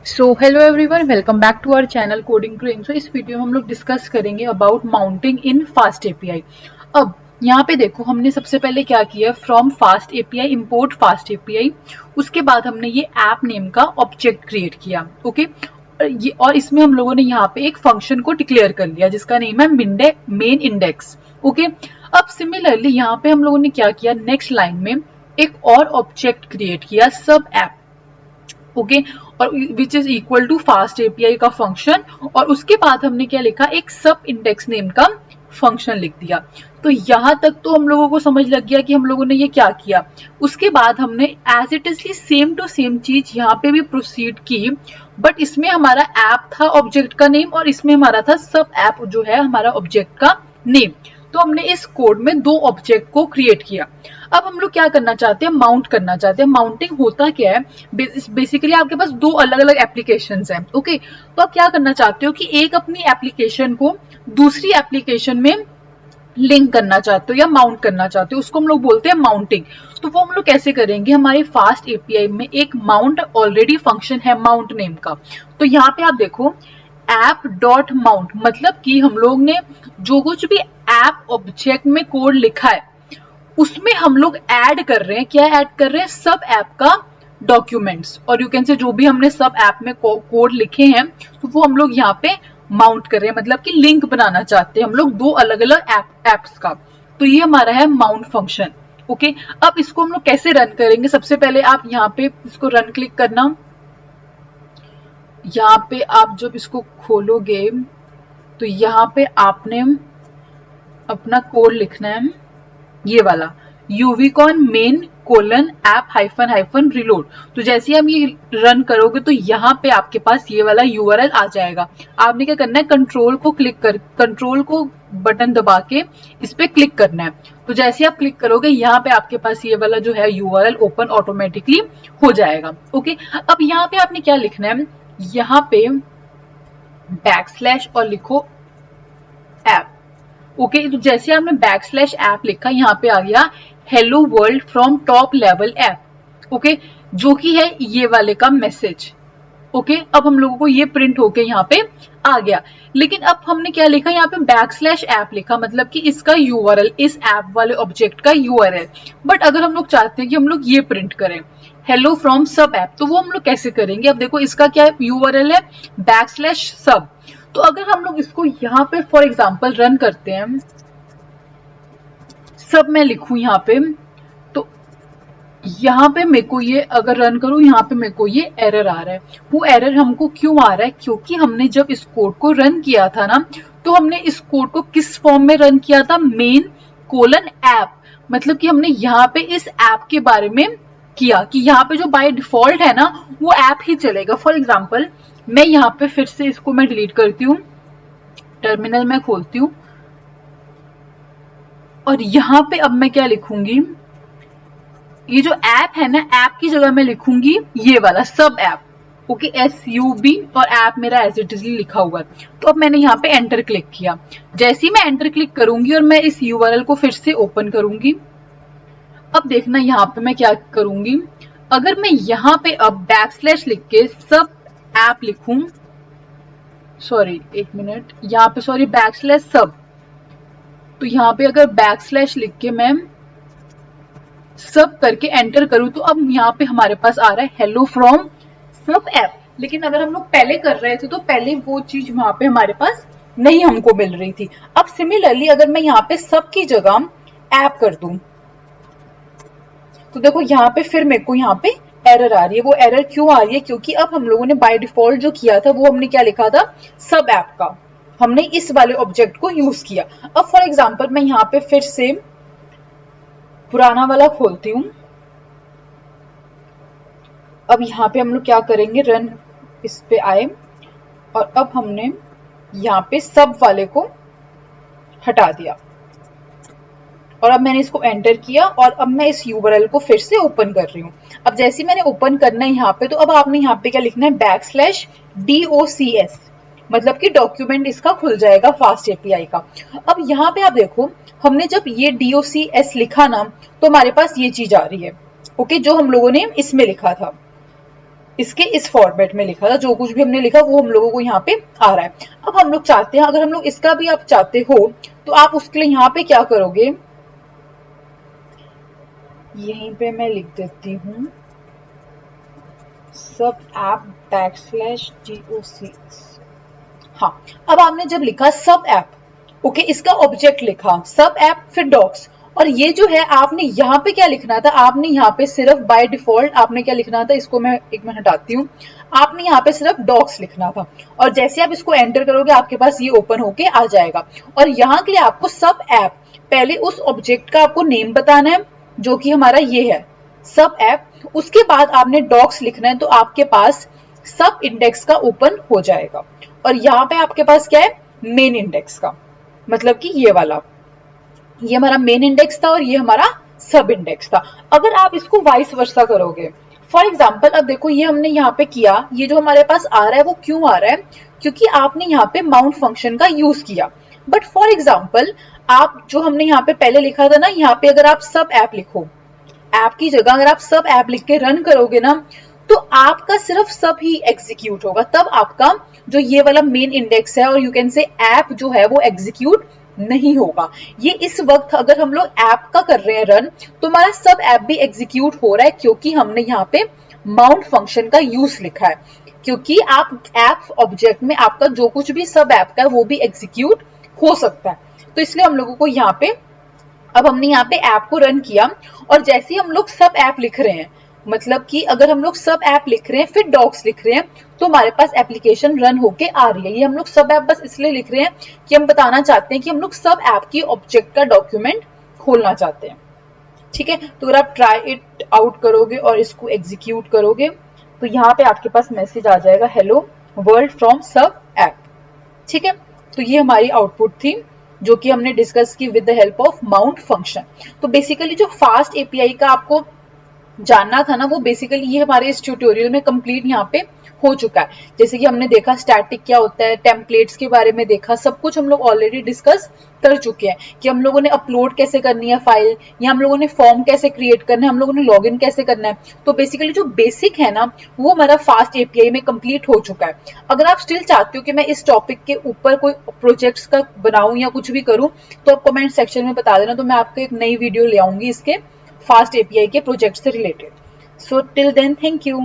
So hello everyone, welcome back to our channel coding two. So इस video में हम लोग डिस्कस करेंगे about mounting in fast API. अब यहाँ पे देखो, हमने सबसे पहले क्या किया, from fast API import fast API. उसके बाद हमने ये ऐप नेम का ऑब्जेक्ट क्रिएट किया। ओके, और इसमें हम लोगों ने यहाँ पे एक फंक्शन को डिक्लेयर कर लिया जिसका नेम है मेन इंडेक्स। ओके, अब सिमिलरली यहाँ पे हम लोगों ने क्या किया, नेक्स्ट लाइन में एक और ऑब्जेक्ट क्रिएट किया, सब ऐप। ओके, और which is equal to FastAPI का फंक्शन, और उसके बाद हमने क्या लिखा, एक सब इंडेक्स नेम का फंक्शन लिख दिया। तो यहां तक तो हम लोगों को समझ लग गया कि हम लोगों ने ये क्या किया। उसके बाद हमने as it is same to same चीज यहाँ पे भी प्रोसीड की, बट इसमें हमारा ऐप था ऑब्जेक्ट का नेम, और इसमें हमारा था सब ऐप जो है हमारा ऑब्जेक्ट का नेम। तो हमने इस कोड में दो ऑब्जेक्ट को क्रिएट किया। अब हम लोग क्या करना चाहते हैं, माउंट करना चाहते हैं। माउंटिंग होता क्या है, बेसिकली आपके पास दो अलग अलग एप्लीकेशंस हैं। ओके, तो आप क्या करना चाहते हो कि एक अपनी एप्लीकेशन को दूसरी एप्लीकेशन में लिंक करना चाहते हो या माउंट करना चाहते हो, उसको हम लोग बोलते हैं माउंटिंग। तो वो हम लोग कैसे करेंगे, हमारे फास्ट एपीआई में एक माउंट ऑलरेडी फंक्शन है माउंट नेम का। तो यहाँ पे आप देखो, ऐप डॉट माउंट, मतलब कि हम लोग ने जो कुछ भी ऐप ऑब्जेक्ट में कोड लिखा है उसमें हम लोग ऐड कर रहे हैं, क्या ऐड कर रहे हैं, सब ऐप का डॉक्यूमेंट्स, और यू कैन से जो भी हमने सब ऐप में कोड लिखे हैं तो वो हम लोग यहाँ पे माउंट कर रहे हैं, मतलब कि लिंक बनाना चाहते हैं हम लोग दो अलग अलग एप्स का। तो ये हमारा है माउंट फंक्शन। ओके, अब इसको हम लोग कैसे रन करेंगे, सबसे पहले आप यहाँ पे इसको रन क्लिक करना। यहाँ पे आप जब इसको खोलोगे तो यहाँ पे आपने अपना कोड लिखना है, ये वाला uvicorn main colon app hyphen hyphen reload. तो जैसे ही आप ये रन करोगे तो यहाँ पे आपके पास ये वाला यूआरएल आ जाएगा। आपने क्या करना है, कंट्रोल को बटन दबा के इस पे क्लिक करना है। तो जैसे आप क्लिक करोगे यहाँ पे आपके पास ये वाला जो है यूआरएल ओपन ऑटोमेटिकली हो जाएगा। ओके, अब यहाँ पे आपने क्या लिखना है, यहाँ पे बैकस्लैश और लिखो ऐप। ओके, तो जैसे आपने बैकस्लैश ऐप लिखा, यहाँ पे आ गया hello world from top level app. Okay, जो कि है ये वाले का मैसेज। ओके, अब हम लोगों को ये प्रिंट होके यहाँ पे आ गया। लेकिन अब हमने क्या लिखा, यहाँ पे बैकस्लैश ऐप लिखा, मतलब कि इसका यूआरएल, इस ऐप वाले ऑब्जेक्ट का यूआरएल। बट अगर हम लोग चाहते हैं कि हम लोग ये प्रिंट करें, हेलो फ्रॉम सब ऐप, तो वो हम लोग कैसे करेंगे। अब देखो, इसका क्या यूआरएल है, बैकस्लैश सब। तो अगर हम लोग इसको यहाँ पे फॉर एग्जाम्पल रन करते हैं, सब मैं लिखूं यहाँ पे, तो यहाँ पे मेरे को ये अगर रन करूं, यहाँ पे मेरे को ये एरर आ रहा है। वो एरर हमको क्यों आ रहा है, क्योंकि हमने जब इस कोड को रन किया था ना, तो हमने इस कोड को किस फॉर्म में रन किया था, मेन कोलन ऐप। मतलब कि हमने यहाँ पे इस ऐप के बारे में किया कि यहाँ पे जो बाय डिफॉल्ट है ना वो ऐप ही चलेगा। फॉर एग्जाम्पल मैं यहाँ पे फिर से इसको मैं डिलीट करती हूँ, टर्मिनल में खोलती हूँ, और यहाँ पे अब मैं क्या लिखूंगी, ये जो ऐप है ना, ऐप की जगह मैं लिखूंगी ये वाला सब ऐप। ओके, SUB, और ऐप मेरा एज इट इज लिखा हुआ है। तो अब मैंने यहाँ पे एंटर क्लिक किया। जैसे ही मैं एंटर क्लिक करूंगी और मैं इस यूआरएल को फिर से ओपन करूंगी, अब देखना यहाँ पे मैं क्या करूंगी, अगर मैं यहाँ पे अब बैकस्लैश लिख के सब ऐप लिखूं, सॉरी एक मिनट, यहाँ पे सॉरी बैकस्लैश सब, तो यहाँ पे अगर बैकस्लैश लिख के मैं सब करके एंटर करूं, तो अब यहाँ पे हमारे पास आ रहा है हेलो फ्रॉम सब ऐप। लेकिन अगर हम लोग पहले कर रहे थे तो पहले वो चीज वहां पे हमारे पास नहीं हमको मिल रही थी। अब सिमिलरली अगर मैं यहाँ पे सब की जगह ऐप कर दूं, तो देखो यहाँ पे फिर मेरे को यहाँ पे एरर आ रही है। वो एरर क्यों आ रही है, क्योंकि अब हम लोगों ने बाय डिफॉल्ट जो किया था वो हमने क्या लिखा था, सब ऐप का, हमने इस वाले ऑब्जेक्ट को यूज किया। अब फॉर एग्जाम्पल मैं यहाँ पे फिर से पुराना वाला खोलती हूँ। अब यहाँ पे हम लोग क्या करेंगे, रन इस पे आए, और अब हमने यहाँ पे सब वाले को हटा दिया, और अब मैंने इसको एंटर किया, और अब मैं इस यूआरएल को फिर से ओपन कर रही हूँ। अब जैसे मैंने ओपन करना है यहाँ पे, तो अब आपने यहाँ पे क्या लिखना है, बैकस्लैश DOCS, मतलब कि डॉक्यूमेंट इसका खुल जाएगा फास्ट एपीआई का। अब यहाँ पे आप देखो, हमने जब ये DOCS लिखा ना, तो हमारे पास ये चीज आ रही है। ओके, जो हम लोगों ने इसमें लिखा था। इसके इस फॉर्मेट में लिखा था, जो कुछ भी हमने लिखा वो हम लोगों को यहाँ पे आ रहा है। अब हम लोग चाहते हैं, अगर हम लोग इसका भी आप चाहते हो तो आप उसके लिए यहाँ पे क्या करोगे, यहीं पे मैं लिख देती हूँ सब ऐप /doc। हाँ, अब आपने जब लिखा सब ऐप, ओके, इसका ऑब्जेक्ट लिखा सब ऐप फिर डॉक्स, और ये जो है आपने यहाँ पे क्या लिखना था, आपने यहाँ पे सिर्फ बाय डिफॉल्ट आपने क्या लिखना था, इसको मैं एक मिनट हटाती हूँ, आपने यहाँ पे सिर्फ डॉक्स लिखना था, और जैसे आप इसको एंटर करोगे आपके पास ये ओपन होके आ जाएगा। और यहाँ के लिए आपको सब ऐप, पहले उस ऑब्जेक्ट का आपको नेम बताना है जो कि हमारा ये है सब ऐप, उसके बाद आपने डॉक्स लिखना है, तो आपके पास सब इंडेक्स का ओपन हो जाएगा। और यहाँ पे आपके पास क्या है, मेन इंडेक्स का, मतलब कि ये वाला, ये हमारा मेन इंडेक्स था और ये हमारा सब इंडेक्स था। अगर आप इसको वाइस वर्सा करोगे, फॉर एग्जाम्पल अब देखो ये हमने यहाँ पे किया, ये जो हमारे पास आ रहा है वो क्यों आ रहा है, क्योंकि आपने यहाँ पे माउंट फंक्शन का यूज किया। बट फॉर एग्जाम्पल आप जो हमने यहाँ पे पहले लिखा था ना, यहाँ पे अगर आप सब ऐप लिखो, ऐप की जगह अगर आप सब ऐप लिख के रन करोगे ना, तो आपका सिर्फ सब ही एग्जीक्यूट होगा, तब आपका जो ये वाला मेन इंडेक्स है और यू कैन से ऐप जो है वो एग्जीक्यूट नहीं होगा। ये इस वक्त अगर हम लोग ऐप का कर रहे हैं रन, तो हमारा सब ऐप भी एग्जीक्यूट हो रहा है, क्योंकि हमने यहाँ पे माउंट फंक्शन का यूज लिखा है, क्योंकि आप ऐप ऑब्जेक्ट में आपका जो कुछ भी सब ऐप का है वो भी एग्जीक्यूट हो सकता है। तो इसलिए हम लोगों को यहाँ पे, अब हमने यहाँ पे ऐप को रन किया, और जैसे ही हम लोग सब ऐप लिख रहे हैं, मतलब कि अगर हम लोग सब ऐप लिख रहे हैं फिर डॉक्स लिख रहे हैं, तो हमारे पास एप्लीकेशन रन होके आ रही है। ये हम लोग सब ऐप बस इसलिए लिख रहे हैं कि हम बताना चाहते हैं कि हम लोग सब ऐप की ऑब्जेक्ट का डॉक्यूमेंट खोलना चाहते हैं। ठीक है, तो अगर आप ट्राई इट आउट करोगे और इसको एग्जीक्यूट करोगे, तो यहाँ पे आपके पास मैसेज आ जाएगा, हेलो वर्ल्ड फ्रॉम सब ऐप। ठीक है, तो ये हमारी आउटपुट थी जो कि हमने डिस्कस की with the help of mount function. तो बेसिकली जो फास्ट एपीआई का आपको जानना था ना, वो बेसिकली ये हमारे इस ट्यूटोरियल में कंप्लीट यहाँ पे हो चुका है। जैसे कि हमने देखा स्टैटिक क्या होता है, टेम्पलेट्स के बारे में देखा, सब कुछ हम लोग ऑलरेडी डिस्कस कर चुके हैं कि हम लोगों ने अपलोड कैसे करनी है फाइल, या हम लोगों ने फॉर्म कैसे क्रिएट करना है, हम लोगों ने लॉगिन कैसे करना है। तो बेसिकली जो बेसिक है ना, वो हमारा फास्ट एपीआई में कंप्लीट हो चुका है। अगर आप स्टिल चाहते हो कि मैं इस टॉपिक के ऊपर कोई प्रोजेक्ट्स का बनाऊं या कुछ भी करूं, तो आप कमेंट सेक्शन में बता देना, तो मैं आपको एक नई वीडियो ले आऊंगी इसके फास्ट एपीआई के प्रोजेक्ट से related. So till then, thank you.